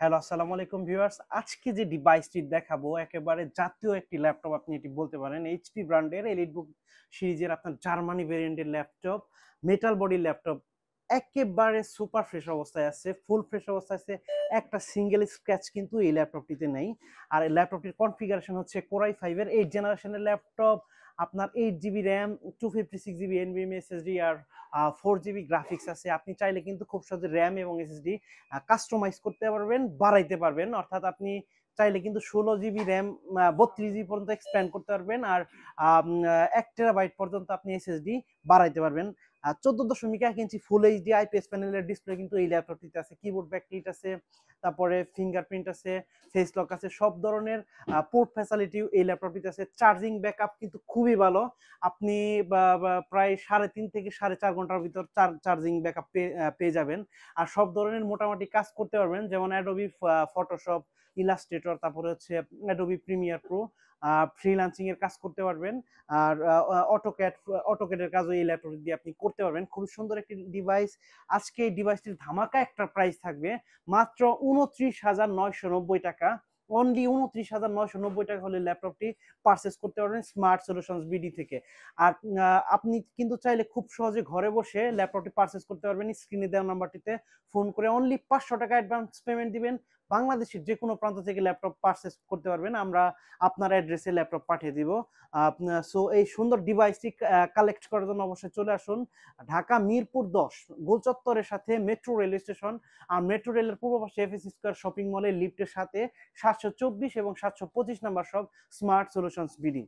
Hello, আসসালামু আলাইকুম viewers. আজকে যে ডিভাইসটি দেখাবো একেবারে জাতীয় একটি ল্যাপটপ, আপনি এটি বলতে পারেন। এইচপি ব্র্যান্ডের এলিটবুক সিরিজের আপনার জার্মানি ভেরিয়েন্টের ল্যাপটপ, মেটাল বডি ল্যাপটপ। একেবারে সুপার ফ্রেশ অবস্থায় আছে, ফুল ফ্রেশ অবস্থায় আছে। একটা সিঙ্গেল স্ক্র্যাচ কিন্তু এই ল্যাপটপটিতে নেই। আর এই ল্যাপটপটির কনফিগারেশন হচ্ছে কোরাই 5 এর 8 জেনারেশনের ল্যাপটপ। আপনার 8 GB RAM, 256 GB NVMe SSD আর 4 জিবি গ্রাফিক্স আছে। আপনি চাইলে কিন্তু খুব সহজে র্যাম এবং এসএসডি কাস্টমাইজ করতে পারবেন, বাড়াইতে পারবেন। অর্থাৎ আপনি চাইলে কিন্তু 16 জিবি র্যাম, 32 জিবি পর্যন্ত এক্সপ্যান্ড করতে পারবেন। আর 1 টেরাবাইট পর্যন্ত আপনি এসএসডি বাড়াইতে পারবেন। 14.1 ইঞ্চি ফুল এইচডি আইপিএস প্যানেলের ডিসপ্লে কিন্তু এই ল্যাপটপটিতে আছে। কিবোর্ড ব্যাকলিট আছে, তারপরে ফিঙ্গারপ্রিন্ট আছে, ফেস লক আছে, সব ধরনের পোর্ট ফ্যাসিলিটি এই ল্যাপটপটিতে আছে। চার্জিং ব্যাকআপ কিন্তু খুবই ভালো। আপনি প্রায় 3.5 থেকে 4.5 ঘন্টার ভিতর চার্জিং ব্যাকআপ পেয়ে যাবেন। আর সব ধরনের মোটামুটি কাজ করতে পারবেন, যেমন অ্যাডোবি ফটোশপ, ইলাস্ট্রেটর, তারপরে হচ্ছে অ্যাডোবি প্রিমিয়ার প্রো, ফ্রিল্যান্সিং এর কাজ করতে পারবেন। আর অটোক্যাডের কাজও এই ল্যাপটপ দিয়ে আপনি করতে পারবেন। খুব সুন্দর একটি ডিভাইস। আজকে এই ডিভাইসটির ধামাকা একটা প্রাইস থাকবে মাত্র 29,990 টাকা। অনলি 29,990 টাকা হলে ল্যাপটপটি পারচেস করতে পারবেন স্মার্ট সলিউশনস বিডি থেকে। আর আপনি কিন্তু চাইলে খুব সহজে ঘরে বসে ল্যাপটপটি পারচেস করতে পারবেন। স্ক্রিনে দেওয়া নাম্বারটিতে ফোন করে অনলি 500 টাকা অ্যাডভান্স পেমেন্ট দিবেন। বাংলাদেশের যে কোনো প্রান্ত থেকে ল্যাপটপ পারচেস করতে পারবেন, আমরা আপনার অ্যাড্রেসে ল্যাপটপ পাঠিয়ে দিব। সো এই সুন্দর ডিভাইসটি কালেক্ট করার জন্য অবশ্যই চলে আসুন ঢাকা মিরপুর 10 গোল চত্বরের সাথে মেট্রো রেল স্টেশন। আর মেট্রো রেলের পূর্ব পাশে এফএস স্কয়ার শপিং মলের লিফটের সাথে 724 এবং 725 নাম্বার সব স্মার্ট সলিউশনস বিডি।